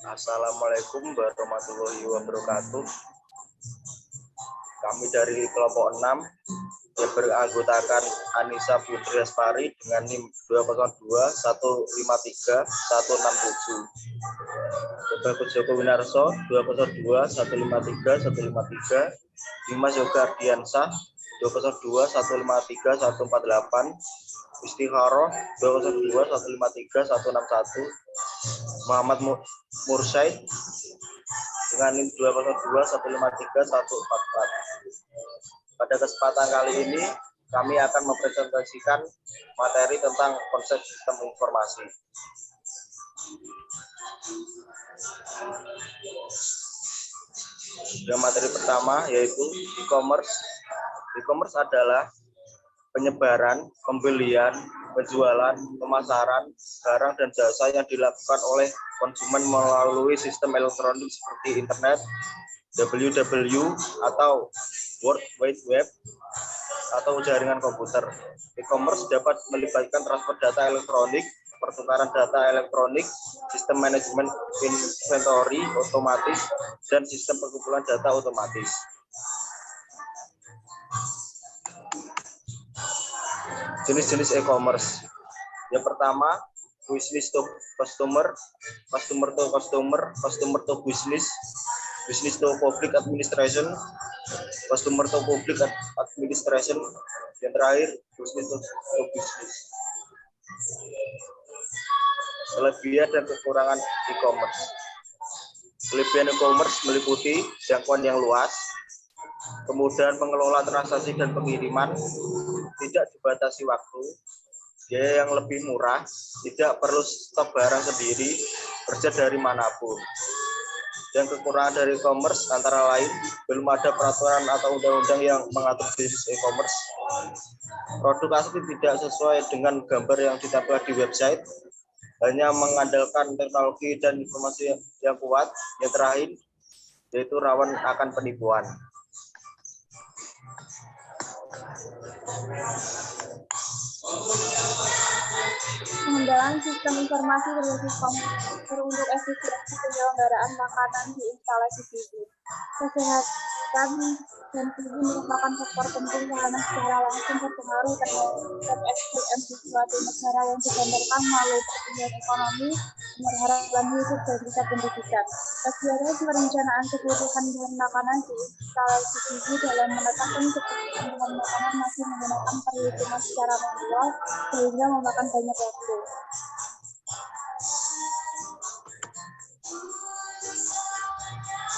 Assalamualaikum warahmatullahi wabarakatuh. Kami dari kelompok 6 yang beranggotakan Anissa Putri Aspari dengan NIM 202153167. Bapak Joko Winarso 202153153, Dimas Yoga Ardiansah 202153148, Istikharoh 202153161, Muhammad Mursaid dengan NIM 202153144. Pada kesempatan kali ini kami akan mempresentasikan materi tentang konsep sistem informasi. Yang materi pertama yaitu e-commerce. E-commerce adalah penyebaran, pembelian, penjualan, pemasaran barang dan jasa yang dilakukan oleh konsumen melalui sistem elektronik seperti internet, WWW atau World Wide Web atau jaringan komputer. E-commerce dapat melibatkan transfer data elektronik, pertukaran data elektronik, sistem manajemen inventory otomatis, dan sistem pengumpulan data otomatis. Jenis-jenis e-commerce. Yang pertama, wishlist to customer, customer to customer, customer to business, business to public administration, customer to public administration, yang terakhir business to business. Kelebihan dan kekurangan e-commerce. Kelebihan e-commerce meliputi jangkauan yang luas, kemudahan mengelola transaksi dan pengiriman, tidak dibatasi waktu, biaya yang lebih murah, tidak perlu stok barang sendiri, kerja dari manapun. Dan kekurangan dari e-commerce antara lain, belum ada peraturan atau undang-undang yang mengatur bisnis e-commerce. Produk asli tidak sesuai dengan gambar yang ditempel di website, hanya mengandalkan teknologi dan informasi yang kuat. Yang terakhir, yaitu rawan akan penipuan. Pengembangan sistem informasi berbasis komputer untuk efisiensi penyelenggaraan makanan di instalasi gizi. Kesehatan dan gizi merupakan faktor penting karena secara langsung berpengaruh terhadap SDM di suatu negara yang digambarkan melalui pertumbuhan ekonomi, keberhasilan hidup, dan tingkat pendidikan. Kegiatan perencanaan kebutuhan bahan makanan di instalasi gizi dalam menetapkan kebutuhan bahan makanan masih menggunakan perhitungan secara manual sehingga memakan banyak waktu.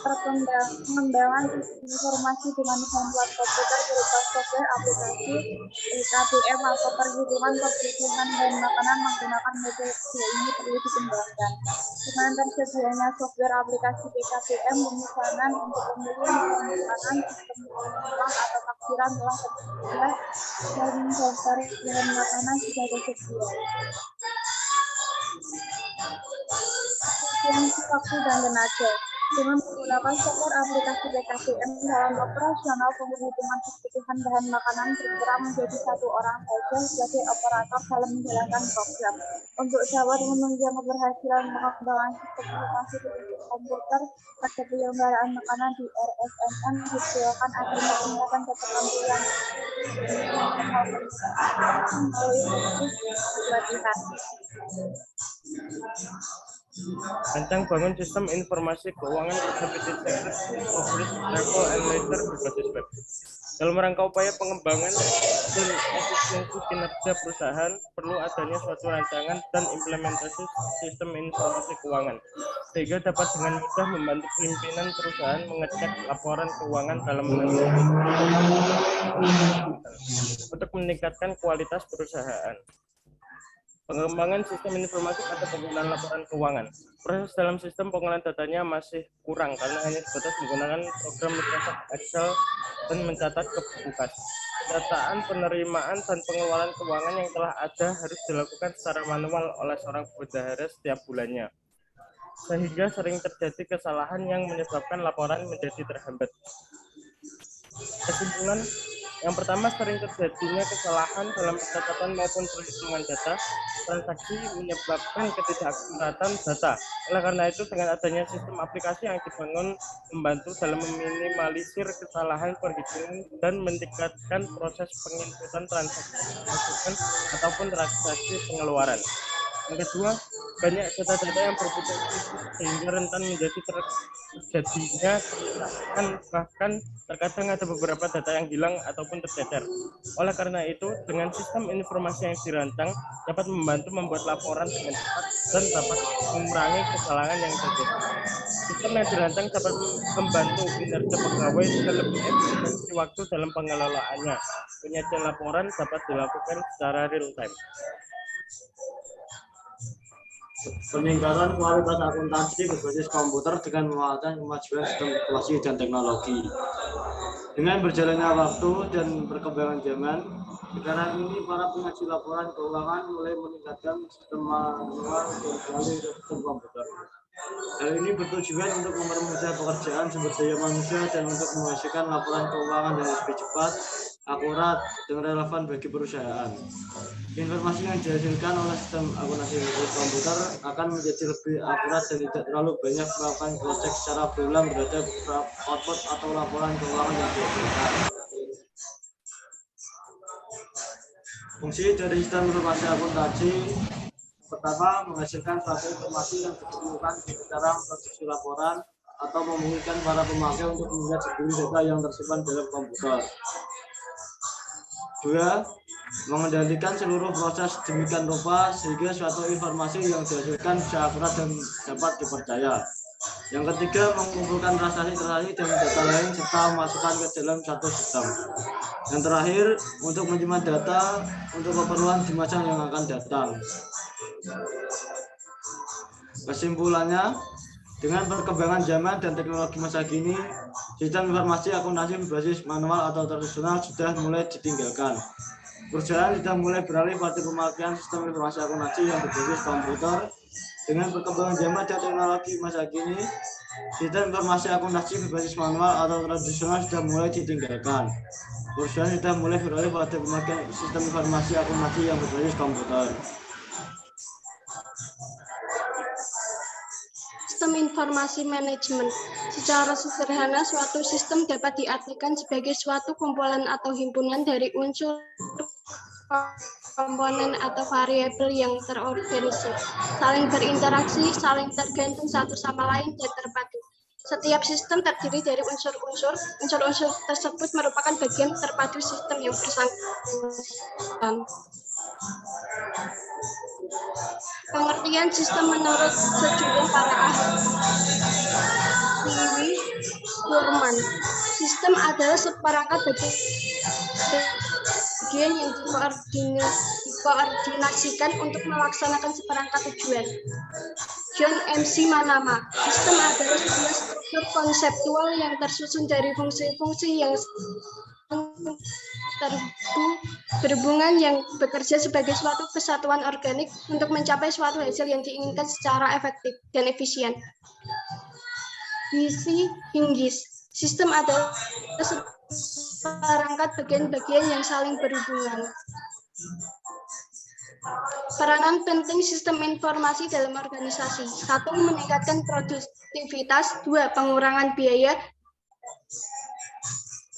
Pengembangan sistem informasi dengan membuat komputer berupa software aplikasi PKBM atau perhitungan kebutuhan bahan makanan menggunakan metode ini perlu dikembangkan. Dengan tersedianya software aplikasi PKBM, pemesanan untuk pembelian bahan makanan, sistem uang atau taksiran telah tersedia dan daftar bahan makanan sudah tersedia. Efisiensi waktu dan tenaga. Dengan menggunakan software aplikasi PKBM dalam operasional penghitungan kebutuhan bahan makanan berkurang menjadi satu orang saja sebagai operator dalam menjalankan program. Untuk dapat menunjang keberhasilan pengembangan sistem informasi berbasis komputer pada penyelenggaraan makanan di RSMM disediakan agar menggunakan keterampilan melalui pelatihan. Rancang bangun sistem informasi keuangan executive sector, public, travel, and leisure berbasis web. Dalam rangka upaya pengembangan dan efisiensi kinerja perusahaan, perlu adanya suatu rancangan dan implementasi sistem informasi keuangan, sehingga dapat dengan mudah membantu pimpinan perusahaan mengecek laporan keuangan dalam untuk meningkatkan kualitas perusahaan. Pengembangan sistem informasi pada penggunaan laporan keuangan. Proses dalam sistem pengolahan datanya masih kurang karena hanya sebatas menggunakan program Microsoft Excel dan mencatat kebutuhan. Pendataan, penerimaan, dan pengeluaran keuangan yang telah ada harus dilakukan secara manual oleh seorang bendahara setiap bulannya, sehingga sering terjadi kesalahan yang menyebabkan laporan menjadi terhambat. Kesimpulan, Yang pertama, sering terjadinya kesalahan dalam pencatatan maupun perhitungan data transaksi menyebabkan ketidakakuratan data. Oleh karena itu, dengan adanya sistem aplikasi yang dibangun membantu dalam meminimalisir kesalahan perhitungan dan meningkatkan proses penginputan transaksi masukan ataupun transaksi pengeluaran. Yang kedua, banyak data-data yang berpotensi sehingga rentan menjadi terjadinya kesalahan, bahkan terkadang ada beberapa data yang hilang ataupun tercecer. Oleh karena itu, dengan sistem informasi yang dirancang dapat membantu membuat laporan dengan cepat dan dapat mengurangi kesalahan yang terjadi. Sistem yang dirancang dapat membantu kinerja pegawai dengan lebih efisiensi waktu dalam pengelolaannya. Penyajian laporan dapat dilakukan secara real time. Peningkatan kualitas akuntansi berbasis komputer dengan memanfaatkan kemajuan sistem informasi dan teknologi. Dengan berjalannya waktu dan perkembangan zaman, sekarang ini para pengaji laporan keuangan mulai meningkatkan sistem manual dan beralih ke sistem komputer. Hal ini bertujuan untuk mempermudah pekerjaan sumber daya manusia dan untuk menghasilkan laporan keuangan yang lebih cepat, akurat, dan relevan bagi perusahaan. Informasi yang dihasilkan oleh sistem akuntansi berbasis komputer akan menjadi lebih akurat dan tidak terlalu banyak melakukan cross-check secara berulang terhadap output atau laporan keuangan yang dihasilkan. Fungsi dari sistem informasi akuntansi pertama, menghasilkan suatu informasi yang diperlukan secara memproduksi laporan atau memungkinkan para pemakai untuk melihat sendiri data yang tersimpan dalam komputer. Dua, mengendalikan seluruh proses demikian rupa sehingga suatu informasi yang dihasilkan bisa akurat dan dapat dipercaya. Yang ketiga, mengumpulkan transaksi dan data lain serta memasukkan ke dalam satu sistem. Yang terakhir, untuk menyimpan data untuk keperluan di masa yang akan datang. Kesimpulannya, dengan perkembangan zaman dan teknologi masa kini, sistem informasi akuntansi berbasis manual atau tradisional sudah mulai ditinggalkan. Perusahaan sudah mulai beralih pada pemakaian sistem informasi akuntansi yang berbasis komputer. Dengan perkembangan zaman dan teknologi masa kini, sistem informasi akuntansi berbasis manual atau tradisional sudah mulai ditinggalkan. Perusahaan sudah mulai beralih pada pemakaian sistem informasi akuntansi yang berbasis komputer. Sistem informasi manajemen. Secara sederhana, suatu sistem dapat diartikan sebagai suatu kumpulan atau himpunan dari unsur, komponen atau variabel yang terorganisir, saling berinteraksi, saling tergantung satu sama lain, dan terpadu. Setiap sistem terdiri dari unsur-unsur. Unsur-unsur tersebut merupakan bagian terpadu sistem yang bersangkutan. Pengertian sistem menurut sejumlah para ahli Wurman. Sistem adalah seperangkat bagian yang dikoordinasikan untuk melaksanakan seperangkat tujuan. John MC Manama. Sistem adalah sebuah struktur konseptual yang tersusun dari fungsi-fungsi yang berhubungan yang bekerja sebagai suatu kesatuan organik untuk mencapai suatu hasil yang diinginkan secara efektif dan efisien. Gizi Hinggis. Sistem adalah seperangkat bagian-bagian yang saling berhubungan. Peranan penting sistem informasi dalam organisasi. 1. Meningkatkan produktivitas. 2. Pengurangan biaya.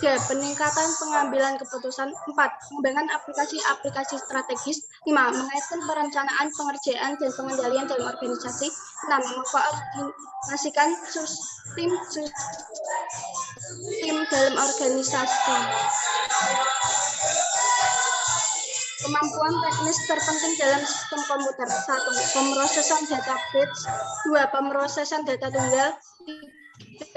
3. Peningkatan pengambilan keputusan. 4. Pengembangan aplikasi-aplikasi strategis. 5. Mengaitkan perencanaan, pengerjaan, dan pengendalian dalam organisasi. 6. Mengkoordinasikan sistem dalam organisasi. Kemampuan teknis terpenting dalam sistem komputer. 1. Pemrosesan data batch. 2. Pemrosesan data tunggal. 3.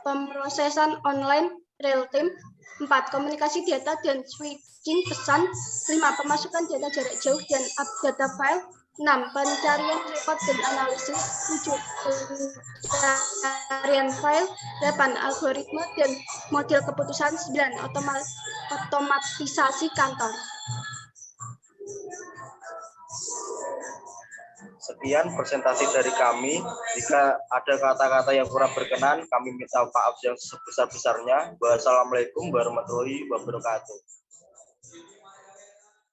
Pemrosesan online real time. 4. Komunikasi data dan switching pesan. 5. Pemasukan data jarak jauh dan data file. 6. Pencarian rekod dan analisis. 7. Pencarian file. 8. Algoritma dan model keputusan. 9. Otomatisasi kantor. Sekian presentasi dari kami. Jika ada kata-kata yang kurang berkenan, kami minta maaf yang sebesar-besarnya. Wassalamualaikum warahmatullahi wabarakatuh.